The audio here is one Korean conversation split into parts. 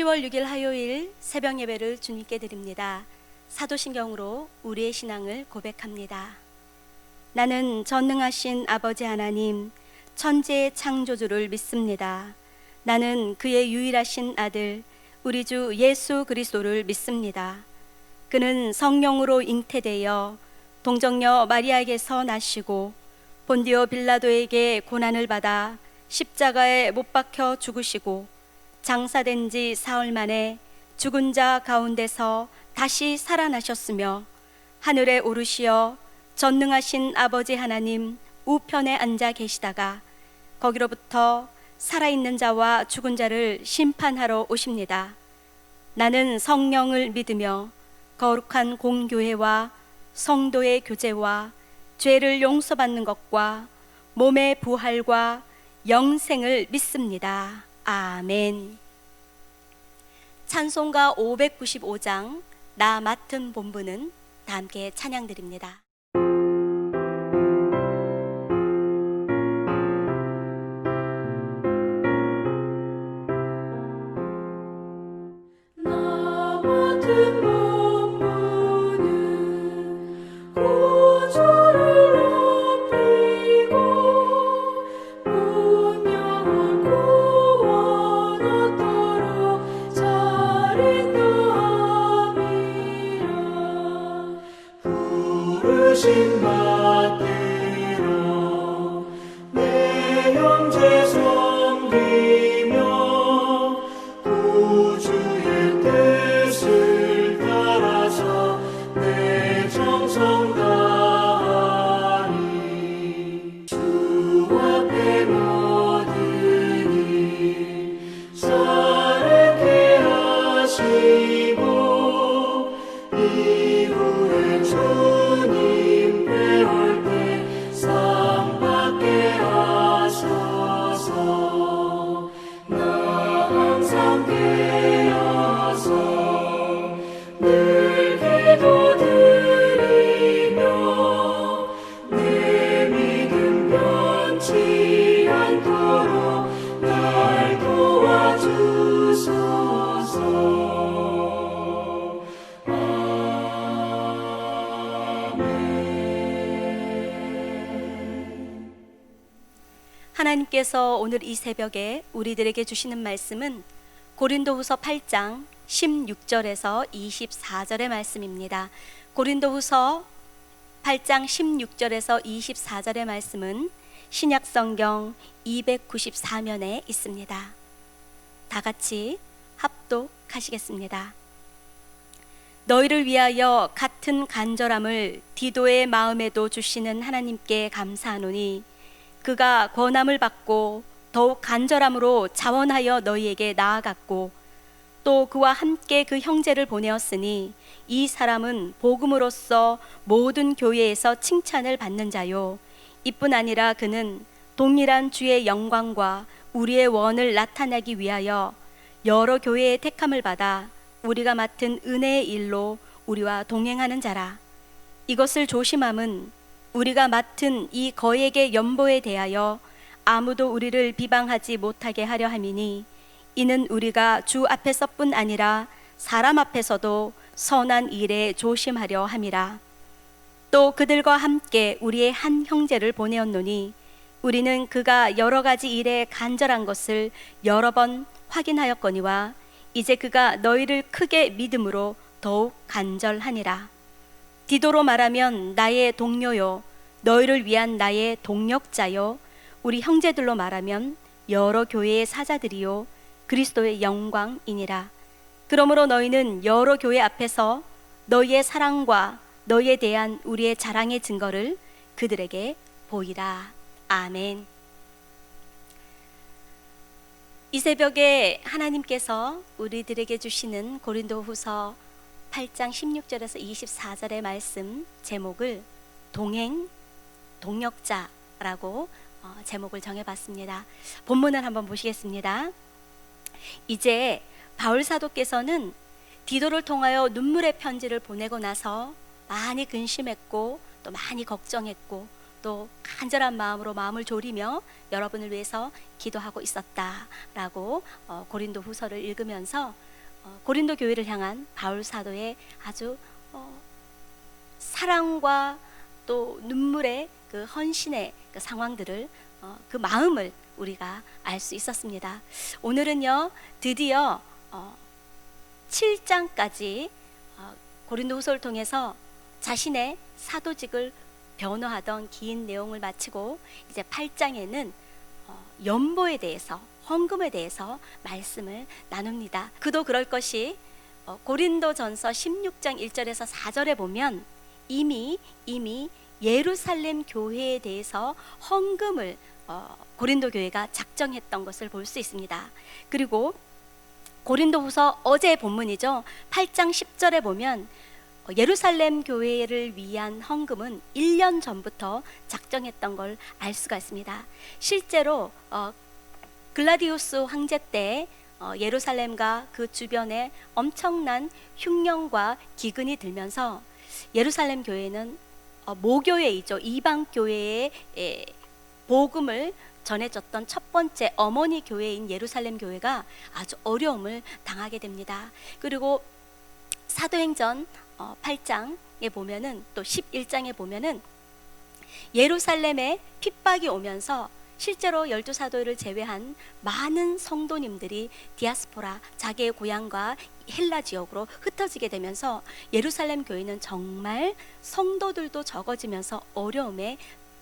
10월 6일 화요일 새벽 예배를 주님께 드립니다. 사도신경으로 우리의 신앙을 고백합니다. 나는 전능하신 아버지 하나님, 천지의 창조주를 믿습니다. 나는 그의 유일하신 아들, 우리 주 예수 그리스도를 믿습니다. 그는 성령으로 잉태되어 동정녀 마리아에게서 나시고 본디오 빌라도에게 고난을 받아 십자가에 못 박혀 죽으시고 장사된 지 사흘 만에 죽은 자 가운데서 다시 살아나셨으며 하늘에 오르시어 전능하신 아버지 하나님 우편에 앉아 계시다가 거기로부터 살아있는 자와 죽은 자를 심판하러 오십니다. 나는 성령을 믿으며 거룩한 공교회와 성도의 교제와 죄를 용서받는 것과 몸의 부활과 영생을 믿습니다. 아멘. 찬송가 595장 나 맡은 본분은 다 함께 찬양드립니다. 나 맡은 본분은 구주를 높이고 분명한 구원 얻도록 잘인도함이라. 부르심 받들어 내 형제 섬기며 구주의 뜻을 따라서 내 정성 다하니 주 앞에 모든 일 사르게 하시고 이후에 주님 배울 때 상 받게 하소서. 나 항상 깨어서 늘 기도드리며 내 믿음 변치 않도록 날 도와주소서. 하나님께서 오늘 이 새벽에 우리들에게 주시는 말씀은 고린도후서 8장 16절에서 24절의 말씀입니다. 고린도후서 8장 16절에서 24절의 말씀은 신약성경 294면에 있습니다. 다 같이 합독하시겠습니다. 너희를 위하여 같은 간절함을 디도의 마음에도 주시는 하나님께 감사하노니 그가 권함을 받고 더욱 간절함으로 자원하여 너희에게 나아갔고 또 그와 함께 그 형제를 보내었으니 이 사람은 복음으로써 모든 교회에서 칭찬을 받는 자요 이뿐 아니라 그는 동일한 주의 영광과 우리의 원을 나타내기 위하여 여러 교회의 택함을 받아 우리가 맡은 은혜의 일로 우리와 동행하는 자라. 이것을 조심함은 우리가 맡은 이 거액의 연보에 대하여 아무도 우리를 비방하지 못하게 하려 함이니 이는 우리가 주 앞에서뿐 아니라 사람 앞에서도 선한 일에 조심하려 함이라. 또 그들과 함께 우리의 한 형제를 보내었노니 우리는 그가 여러 가지 일에 간절한 것을 여러 번 확인하였거니와 이제 그가 너희를 크게 믿음으로 더욱 간절하니라. 디도로 말하면 나의 동료요 너희를 위한 나의 동력자요 우리 형제들로 말하면 여러 교회의 사자들이요 그리스도의 영광이니라. 그러므로 너희는 여러 교회 앞에서 너희의 사랑과 너희에 대한 우리의 자랑의 증거를 그들에게 보이라. 아멘. 이 새벽에 하나님께서 우리들에게 주시는 고린도후서 8장 16절에서 24절의 말씀 제목을 동행, 동력자라고 제목을 정해봤습니다. 본문을 한번 보시겠습니다. 이제 바울 사도께서는 디도를 통하여 눈물의 편지를 보내고 나서 많이 근심했고 또 많이 걱정했고 또 간절한 마음으로 마음을 졸이며 여러분을 위해서 기도하고 있었다라고 고린도 후서를 읽으면서 고린도 교회를 향한 바울 사도의 아주 사랑과 또 눈물의 그 헌신의 그 상황들을 그 마음을 우리가 알 수 있었습니다. 오늘은요 드디어 7장까지 고린도후서를 통해서 자신의 사도직을 변호하던 긴 내용을 마치고 이제 8장에는 연보에 대해서, 헌금에 대해서 말씀을 나눕니다. 그도 그럴 것이 고린도전서 16장 1절에서 4절에 보면 이미 예루살렘 교회에 대해서 헌금을 고린도 교회가 작정했던 것을 볼 수 있습니다. 그리고 고린도후서 어제의 본문이죠. 8장 10절에 보면 예루살렘 교회를 위한 헌금은 1년 전부터 작정했던 걸 알 수가 있습니다. 실제로 글라디우스 황제 때 예루살렘과 그 주변에 엄청난 흉년과 기근이 들면서 예루살렘 교회는 모교회이죠. 이방 교회의 복음을 전해졌던 첫 번째 어머니 교회인 예루살렘 교회가 아주 어려움을 당하게 됩니다. 그리고 사도행전 8장에 보면은 또 11장에 보면은 예루살렘에 핍박이 오면서 실제로 12사도를 제외한 많은 성도님들이 디아스포라, 자기의 고향과 헬라 지역으로 흩어지게 되면서 예루살렘 교회는 정말 성도들도 적어지면서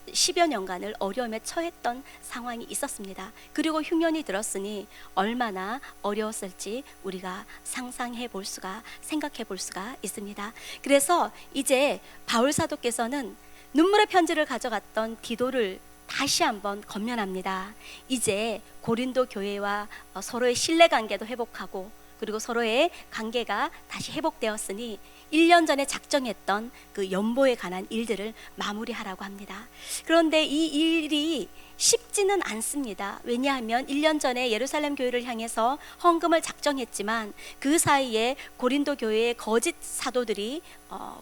10여 년간을 어려움에 처했던 상황이 있었습니다. 그리고 흉년이 들었으니 얼마나 어려웠을지 우리가 생각해 볼 수가 있습니다. 그래서 이제 바울 사도께서는 눈물의 편지를 가져갔던 디도를 다시 한번 건면합니다. 이제 고린도 교회와 서로의 신뢰관계도 회복하고 그리고 서로의 관계가 다시 회복되었으니 1년 전에 작정했던 그 연보에 관한 일들을 마무리하라고 합니다. 그런데 이 일이 쉽지는 않습니다. 왜냐하면 1년 전에 예루살렘 교회를 향해서 헌금을 작정했지만 그 사이에 고린도 교회의 거짓 사도들이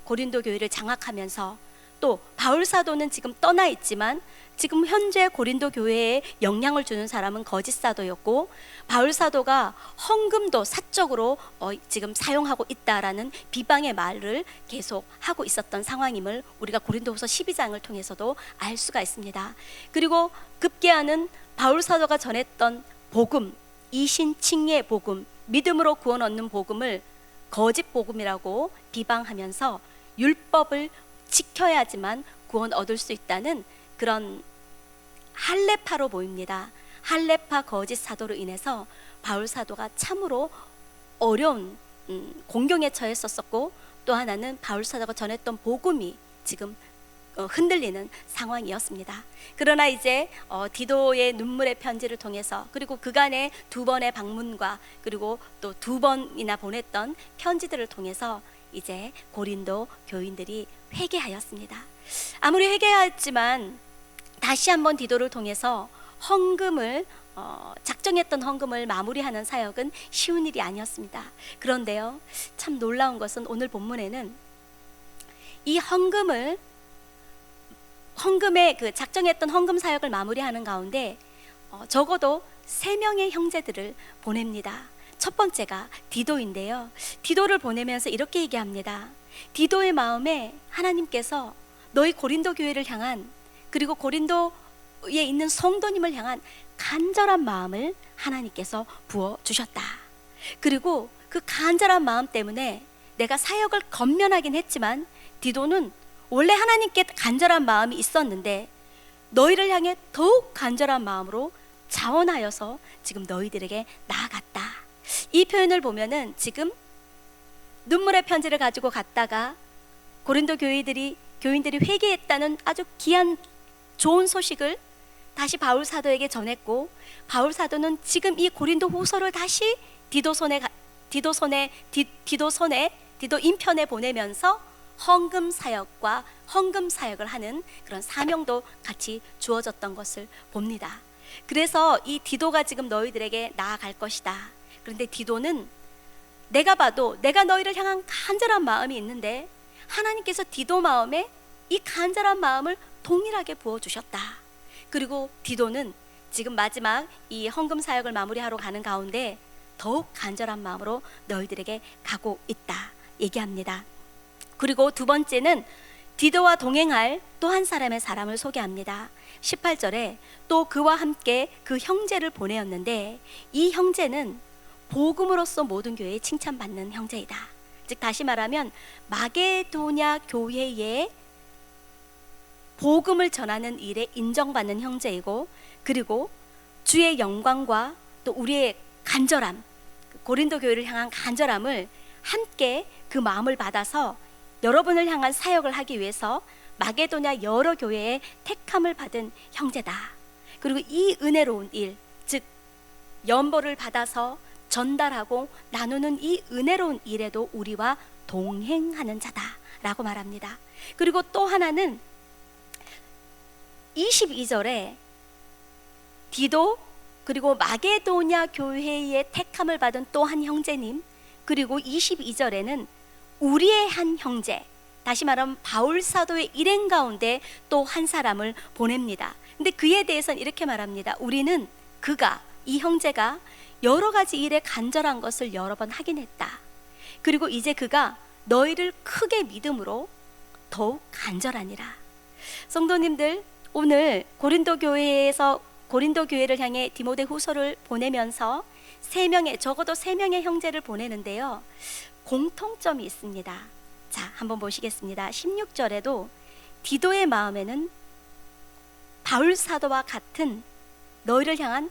고린도 교회를 장악하면서 또 바울 사도는 지금 떠나 있지만 지금 현재 고린도 교회에 영향을 주는 사람은 거짓 사도였고 바울 사도가 헌금도 사적으로 지금 사용하고 있다라는 비방의 말을 계속 하고 있었던 상황임을 우리가 고린도후서 12장을 통해서도 알 수가 있습니다. 그리고 급기야는 바울 사도가 전했던 복음, 이신칭의 복음, 믿음으로 구원 얻는 복음을 거짓 복음이라고 비방하면서 율법을 지켜야지만 구원 얻을 수 있다는 그런 할례파로 보입니다. 할례파 거짓 사도로 인해서 바울 사도가 참으로 어려운 공경에 처했었고 또 하나는 바울 사도가 전했던 복음이 지금 흔들리는 상황이었습니다. 그러나 이제 디도의 눈물의 편지를 통해서 그리고 그간의 2번의 방문과 그리고 또 2번이나 보냈던 편지들을 통해서 이제 고린도 교인들이 회개하였습니다. 아무리 회개하였지만 다시 한번 디도를 통해서 헌금을 작정했던 헌금을 마무리하는 사역은 쉬운 일이 아니었습니다. 그런데요, 참 놀라운 것은 오늘 본문에는 이 헌금의 그 작정했던 헌금 사역을 마무리하는 가운데 적어도 3명의 형제들을 보냅니다. 첫 번째가 디도인데요. 디도를 보내면서 이렇게 얘기합니다. 디도의 마음에 하나님께서 너희 고린도 교회를 향한 그리고 고린도에 있는 성도님을 향한 간절한 마음을 하나님께서 부어주셨다. 그리고 그 간절한 마음 때문에 내가 사역을 건면하긴 했지만 디도는 원래 하나님께 간절한 마음이 있었는데 너희를 향해 더욱 간절한 마음으로 자원하여서 지금 너희들에게 나아갔다. 이 표현을 보면은 지금 눈물의 편지를 가지고 갔다가 고린도 교인들이 회개했다는 아주 귀한 좋은 소식을 다시 바울 사도에게 전했고 바울 사도는 지금 이 고린도 후서를 다시 디도 인편에 보내면서 헌금 사역을 하는 그런 사명도 같이 주어졌던 것을 봅니다. 그래서 이 디도가 지금 너희들에게 나아갈 것이다. 그런데 디도는 내가 봐도 내가 너희를 향한 간절한 마음이 있는데 하나님께서 디도 마음에 이 간절한 마음을 동일하게 부어주셨다. 그리고 디도는 지금 마지막 이 헌금 사역을 마무리하러 가는 가운데 더욱 간절한 마음으로 너희들에게 가고 있다 얘기합니다. 그리고 두 번째는 디도와 동행할 또 한 사람의 사람을 소개합니다. 18절에 또 그와 함께 그 형제를 보내었는데 이 형제는 복음으로써 모든 교회에 칭찬받는 형제이다. 즉 다시 말하면 마게도냐 교회에 복음을 전하는 일에 인정받는 형제이고, 그리고 주의 영광과 또 우리의 간절함, 고린도 교회를 향한 간절함을 함께 그 마음을 받아서 여러분을 향한 사역을 하기 위해서 마게도냐 여러 교회에 택함을 받은 형제다. 그리고 이 은혜로운 일, 즉 연보를 받아서 전달하고 나누는 이 은혜로운 일에도 우리와 동행하는 자다라고 말합니다. 그리고 또 하나는 22절에 디도 그리고 마게도냐 교회의 택함을 받은 또 한 형제님, 그리고 22절에는 우리의 한 형제, 다시 말하면 바울 사도의 일행 가운데 또 한 사람을 보냅니다. 근데 그에 대해서는 이렇게 말합니다. 우리는 그가, 이 형제가 여러 가지 일에 간절한 것을 여러 번 하긴 했다. 그리고 이제 그가 너희를 크게 믿음으로 더욱 간절하니라. 성도님들, 오늘 고린도 교회를 향해 디모데 후서를 보내면서 적어도 3명의 형제를 보내는데요, 공통점이 있습니다. 자, 한번 보시겠습니다. 16절에도 디도의 마음에는 바울 사도와 같은 너희를 향한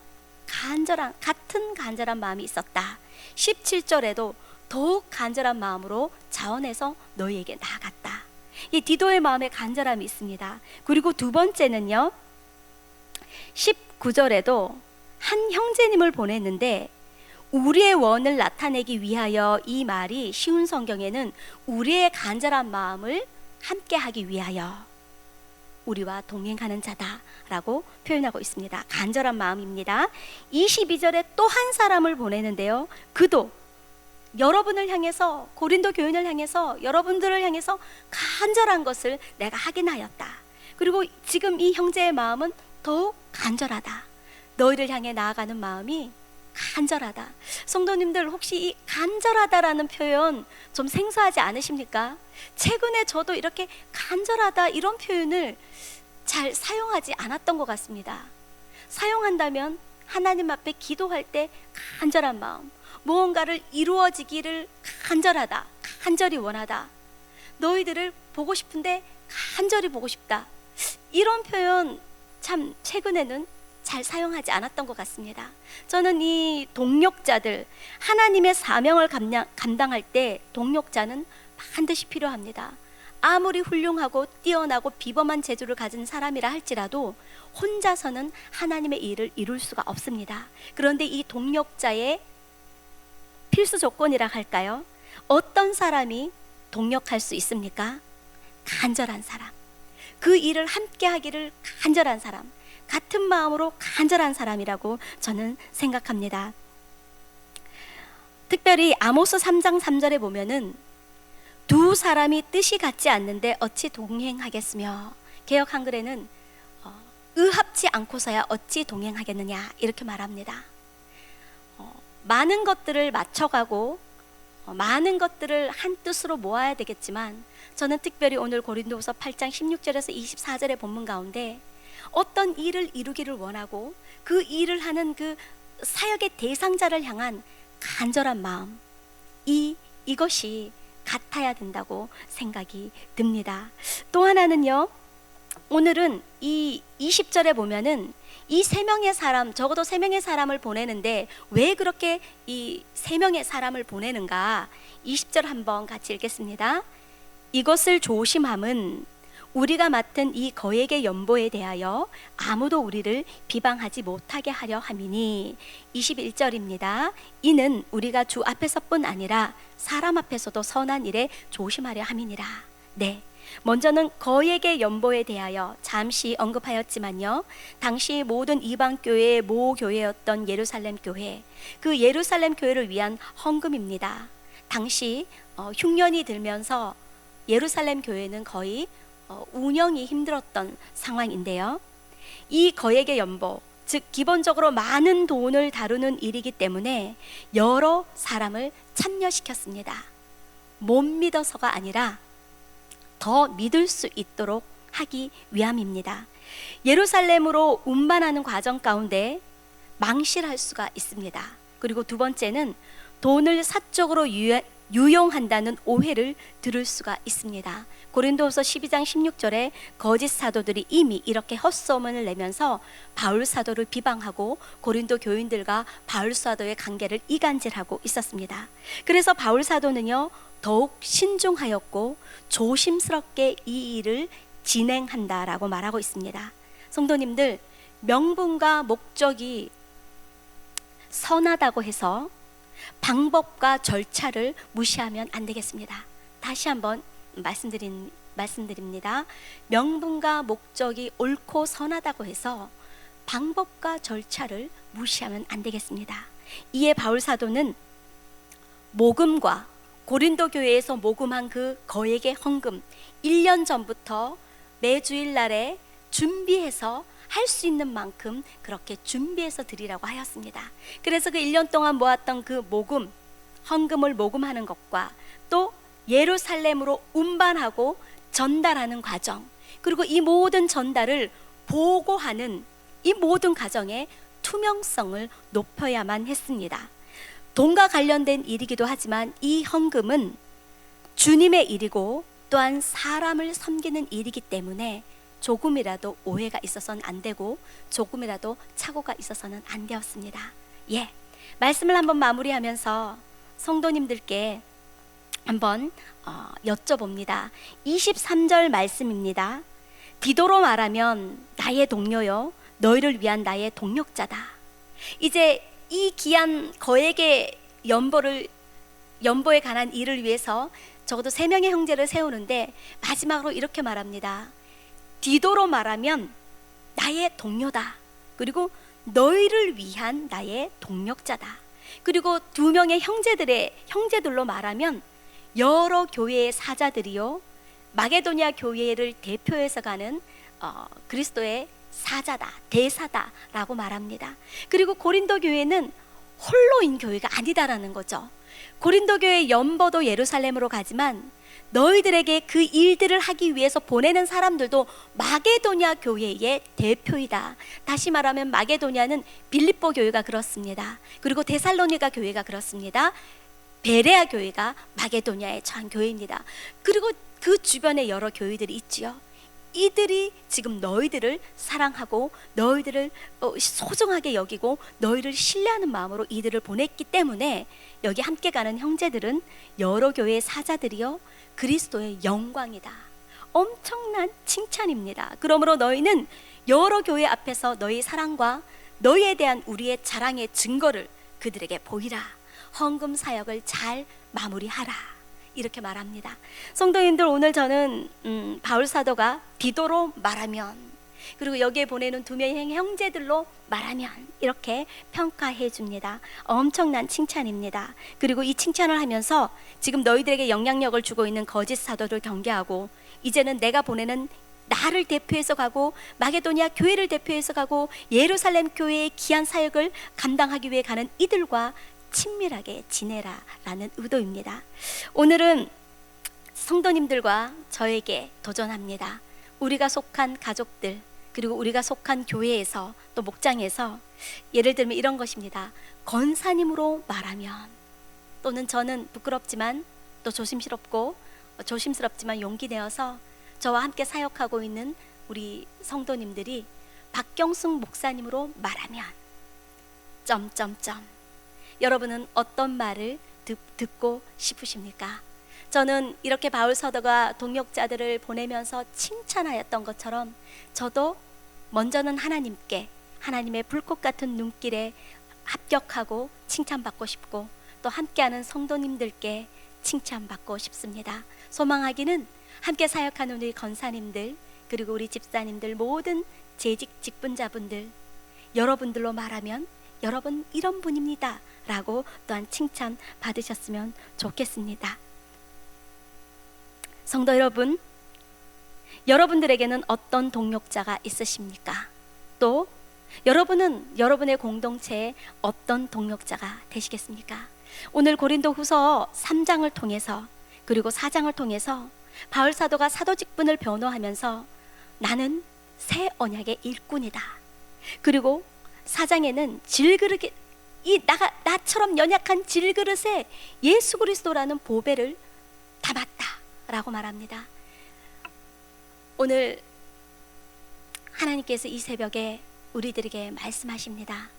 같은 간절한 마음이 있었다. 17절에도 더욱 간절한 마음으로 자원해서 너희에게 나아갔다. 이 디도의 마음에 간절함이 있습니다. 그리고 두 번째는요, 19절에도 한 형제님을 보냈는데 우리의 원을 나타내기 위하여, 이 말이 쉬운 성경에는 우리의 간절한 마음을 함께 하기 위하여 우리와 동행하는 자다라고 표현하고 있습니다. 간절한 마음입니다. 22절에 또 한 사람을 보내는데요, 그도 여러분을 향해서, 고린도 교인을 향해서, 여러분들을 향해서 간절한 것을 내가 하긴 하였다. 그리고 지금 이 형제의 마음은 더욱 간절하다. 너희를 향해 나아가는 마음이 간절하다. 성도님들, 혹시 이 간절하다라는 표현 좀 생소하지 않으십니까? 최근에 저도 이렇게 간절하다 이런 표현을 잘 사용하지 않았던 것 같습니다. 사용한다면 하나님 앞에 기도할 때 간절한 마음, 무언가를 이루어지기를 간절하다, 간절히 원하다, 너희들을 보고 싶은데 간절히 보고 싶다, 이런 표현 참 최근에는 잘 사용하지 않았던 것 같습니다. 저는 이 동력자들, 하나님의 사명을 감당할 때 동력자는 반드시 필요합니다. 아무리 훌륭하고 뛰어나고 비범한 재주를 가진 사람이라 할지라도 혼자서는 하나님의 일을 이룰 수가 없습니다. 그런데 이 동력자의 필수 조건이라 할까요? 어떤 사람이 동력할 수 있습니까? 간절한 사람, 그 일을 함께 하기를 간절한 사람, 같은 마음으로 간절한 사람이라고 저는 생각합니다. 특별히 아모스 3장 3절에 보면은 두 사람이 뜻이 같지 않는데 어찌 동행하겠으며, 개역 한글에는 의합치 않고서야 어찌 동행하겠느냐 이렇게 말합니다. 많은 것들을 맞춰가고 많은 것들을 한 뜻으로 모아야 되겠지만, 저는 특별히 오늘 고린도후서 8장 16절에서 24절의 본문 가운데 어떤 일을 이루기를 원하고 그 일을 하는 그 사역의 대상자를 향한 간절한 마음, 이것이 같아야 된다고 생각이 듭니다. 또 하나는요, 오늘은 이 20절에 보면은 이 3명의 사람, 적어도 3명의 사람을 보내는데 왜 그렇게 이 3명의 사람을 보내는가? 20절 한번 같이 읽겠습니다. 이것을 조심함은 우리가 맡은 이 거액의 연보에 대하여 아무도 우리를 비방하지 못하게 하려 함이니. 21절입니다. 이는 우리가 주 앞에서뿐 아니라 사람 앞에서도 선한 일에 조심하려 함이니라. 네, 먼저는 거액의 연보에 대하여 잠시 언급하였지만요, 당시 모든 이방 교회의 모교회였던 예루살렘 교회, 그 예루살렘 교회를 위한 헌금입니다. 당시 흉년이 들면서 예루살렘 교회는 거의 운영이 힘들었던 상황인데요, 이 거액의 연보, 즉 기본적으로 많은 돈을 다루는 일이기 때문에 여러 사람을 참여시켰습니다. 못 믿어서가 아니라 더 믿을 수 있도록 하기 위함입니다. 예루살렘으로 운반하는 과정 가운데 망실할 수가 있습니다. 그리고 두 번째는 돈을 사적으로 유용한다는 오해를 들을 수가 있습니다. 고린도후서 12장 16절에 거짓 사도들이 이미 이렇게 헛소문을 내면서 바울 사도를 비방하고 고린도 교인들과 바울 사도의 관계를 이간질하고 있었습니다. 그래서 바울 사도는요, 더욱 신중하였고 조심스럽게 이 일을 진행한다라고 말하고 있습니다. 성도님들, 명분과 목적이 선하다고 해서 방법과 절차를 무시하면 안 되겠습니다. 다시 한번 말씀드립니다. 명분과 목적이 옳고 선하다고 해서 방법과 절차를 무시하면 안 되겠습니다. 이에 바울 사도는 모금과 고린도 교회에서 모금한 그 거액의 헌금 1년 전부터 매주일 날에 준비해서 할 수 있는 만큼 그렇게 준비해서 드리라고 하였습니다. 그래서 그 1년 동안 모았던 그 모금, 헌금을 모금하는 것과 또 예루살렘으로 운반하고 전달하는 과정, 그리고 이 모든 전달을 보고하는 이 모든 과정의 투명성을 높여야만 했습니다. 돈과 관련된 일이기도 하지만 이 헌금은 주님의 일이고 또한 사람을 섬기는 일이기 때문에 조금이라도 오해가 있어서는 안 되고 조금이라도 착오가 있어서는 안 되었습니다. 말씀을 한번 마무리하면서 성도님들께 한번 여쭤봅니다. 23절 말씀입니다. 디도로 말하면 나의 동료요, 너희를 위한 나의 동력자다. 이제 이 귀한 거액의 연보에 관한 일을 위해서 적어도 3명의 형제를 세우는데 마지막으로 이렇게 말합니다. 디도로 말하면 나의 동료다. 그리고 너희를 위한 나의 동력자다. 그리고 2명의 형제들로 말하면 여러 교회의 사자들이요, 마게도니아 교회를 대표해서 가는 그리스도의 사자다, 대사다라고 말합니다. 그리고 고린도 교회는 홀로인 교회가 아니다라는 거죠. 고린도 교회 연보도 예루살렘으로 가지만 너희들에게 그 일들을 하기 위해서 보내는 사람들도 마게도니아 교회의 대표이다. 다시 말하면 마게도니아는 빌립보 교회가 그렇습니다. 그리고 데살로니가 교회가 그렇습니다. 베레아 교회가 마게도니아의 전 교회입니다. 그리고 그 주변에 여러 교회들이 있지요. 이들이 지금 너희들을 사랑하고 너희들을 소중하게 여기고 너희를 신뢰하는 마음으로 이들을 보냈기 때문에 여기 함께 가는 형제들은 여러 교회의 사자들이요, 그리스도의 영광이다. 엄청난 칭찬입니다. 그러므로 너희는 여러 교회 앞에서 너희 사랑과 너희에 대한 우리의 자랑의 증거를 그들에게 보이라. 헌금 사역을 잘 마무리하라. 이렇게 말합니다. 성도님들, 오늘 저는 바울 사도가 디도로 말하면, 그리고 여기에 보내는 2명의 형제들로 말하면 이렇게 평가해 줍니다. 엄청난 칭찬입니다. 그리고 이 칭찬을 하면서 지금 너희들에게 영향력을 주고 있는 거짓 사도를 경계하고, 이제는 내가 보내는 나를 대표해서 가고 마게도니아 교회를 대표해서 가고 예루살렘 교회의 귀한 사역을 감당하기 위해 가는 이들과 친밀하게 지내라 라는 의도입니다. 오늘은 성도님들과 저에게 도전합니다. 우리가 속한 가족들, 그리고 우리가 속한 교회에서 또 목장에서 예를 들면 이런 것입니다. 권사님으로 말하면, 또는 저는 부끄럽지만 또 조심스럽지만 용기 내어서 저와 함께 사역하고 있는 우리 성도님들이 박경숙 목사님으로 말하면 여러분은 어떤 말을 듣고 싶으십니까? 저는 이렇게 바울 사도가 동역자들을 보내면서 칭찬하였던 것처럼 저도 먼저는 하나님의 불꽃 같은 눈길에 합격하고 칭찬받고 싶고, 또 함께하는 성도님들께 칭찬받고 싶습니다. 소망하기는 함께 사역하는 우리 권사님들, 그리고 우리 집사님들, 모든 재직 직분자분들, 여러분들로 말하면 여러분 이런 분입니다 라고 또한 칭찬 받으셨으면 좋겠습니다. 성도 여러분, 여러분들에게는 어떤 동역자가 있으십니까? 또 여러분은 여러분의 공동체에 어떤 동력자가 되시겠습니까? 오늘 고린도후서 3장을 통해서 그리고 4장을 통해서 바울 사도가 사도 직분을 변호하면서 나는 새 언약의 일꾼이다. 그리고 4장에는 질그릇, 나처럼 연약한 질그릇에 예수 그리스도라는 보배를 담았다 라고 말합니다. 오늘 하나님께서 이 새벽에 우리들에게 말씀하십니다.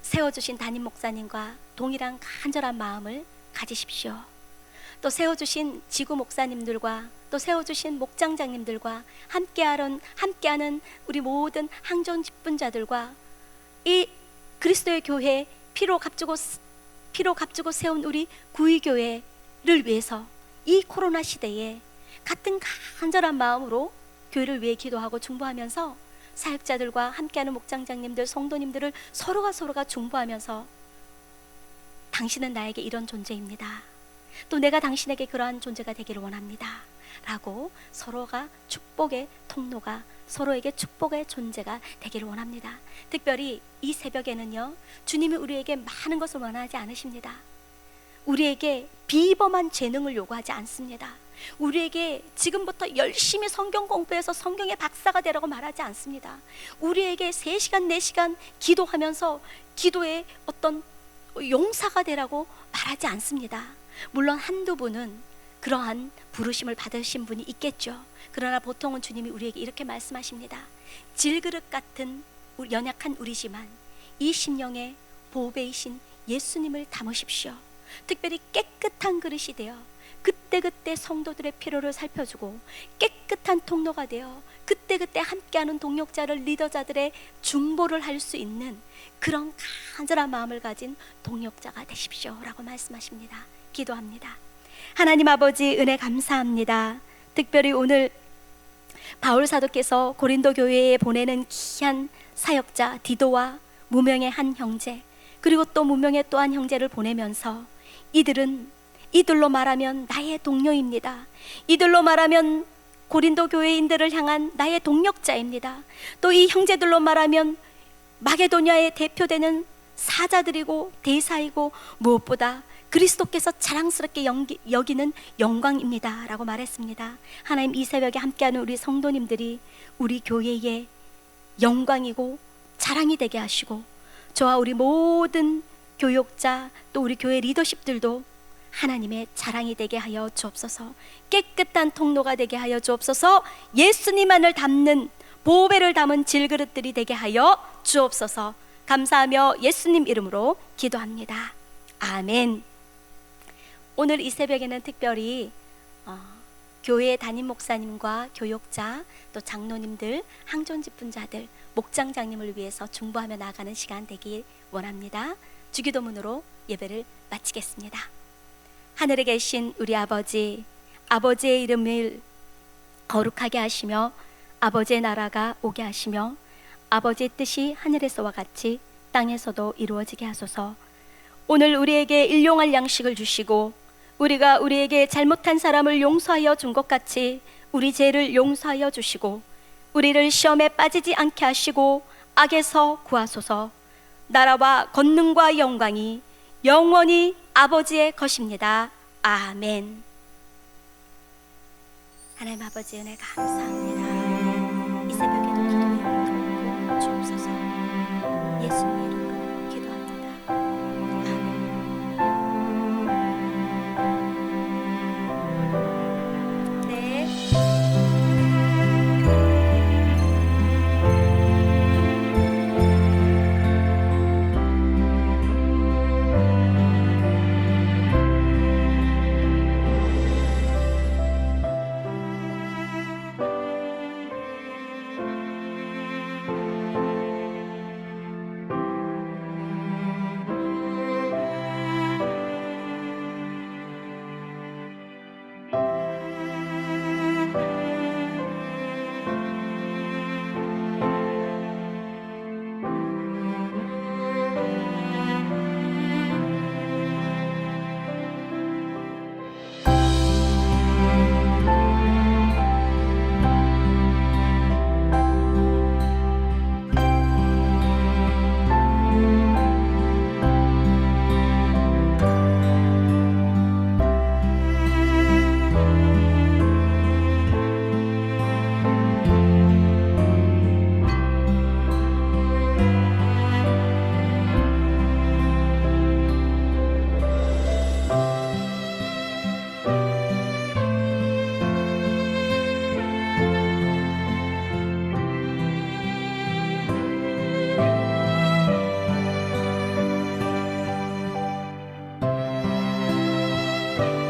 세워주신 담임 목사님과 동일한 간절한 마음을 가지십시오. 또 세워주신 지구 목사님들과 또 세워주신 목장장님들과 함께하는 우리 모든 항전 직분자들과 이 그리스도의 교회 피로 값주고 세운 우리 구의교회를 위해서 이 코로나 시대에 같은 간절한 마음으로 교회를 위해 기도하고 중보하면서 사역자들과 함께하는 목장장님들, 성도님들을 서로가 중보하면서 당신은 나에게 이런 존재입니다. 또 내가 당신에게 그러한 존재가 되기를 원합니다. 라고 서로가 축복의 통로가, 서로에게 축복의 존재가 되기를 원합니다. 특별히 이 새벽에는요, 주님이 우리에게 많은 것을 원하지 않으십니다. 우리에게 비범한 재능을 요구하지 않습니다. 우리에게 지금부터 열심히 성경 공부해서 성경의 박사가 되라고 말하지 않습니다. 우리에게 3시간 4시간 기도하면서 기도의 어떤 용사가 되라고 말하지 않습니다. 물론 한두 분은 그러한 부르심을 받으신 분이 있겠죠. 그러나 보통은 주님이 우리에게 이렇게 말씀하십니다. 질그릇 같은 연약한 우리지만 이 심령의 보배이신 예수님을 담으십시오. 특별히 깨끗한 그릇이 되어 그때그때 성도들의 필요를 살펴주고 깨끗한 통로가 되어 그때그때 함께하는 동역자를, 리더자들의 중보를 할 수 있는 그런 간절한 마음을 가진 동역자가 되십시오 라고 말씀하십니다. 기도합니다. 하나님 아버지, 은혜 감사합니다. 특별히 오늘 바울 사도께서 고린도 교회에 보내는 귀한 사역자 디도와 무명의 한 형제, 그리고 또 무명의 또 한 형제를 보내면서 이들로 말하면 나의 동료입니다. 이들로 말하면 고린도 교회인들을 향한 나의 동력자입니다. 또 이 형제들로 말하면 마게도냐의 대표되는 사자들이고 대사이고 무엇보다 그리스도께서 자랑스럽게 여기는 영광입니다 라고 말했습니다. 하나님, 이 새벽에 함께하는 우리 성도님들이 우리 교회의 영광이고 자랑이 되게 하시고, 저와 우리 모든 교역자 또 우리 교회 리더십들도 하나님의 자랑이 되게 하여 주옵소서. 깨끗한 통로가 되게 하여 주옵소서. 예수님만을 담는 보배를 담은 질그릇들이 되게 하여 주옵소서. 감사하며 예수님 이름으로 기도합니다. 아멘. 오늘 이 새벽에는 특별히 교회 담임 목사님과 교역자 또 장로님들, 항존 직분자들, 목장장님을 위해서 중보하며 나아가는 시간 되길 원합니다. 주기도문으로 예배를 마치겠습니다. 하늘에 계신 우리 아버지, 아버지의 이름을 거룩하게 하시며 아버지의 나라가 오게 하시며 아버지의 뜻이 하늘에서와 같이 땅에서도 이루어지게 하소서. 오늘 우리에게 일용할 양식을 주시고 우리가 우리에게 잘못한 사람을 용서하여 준 것 같이 우리 죄를 용서하여 주시고 우리를 시험에 빠지지 않게 하시고 악에서 구하소서. 나라와 권능과 영광이 영원히 아버지의 것입니다. 아멘. 하나님 아버지, 은혜 감사합니다. 이 새벽에도 기도의 영을 주옵소서. 예수님 이름으로 기도합니다. 아멘. 네. 주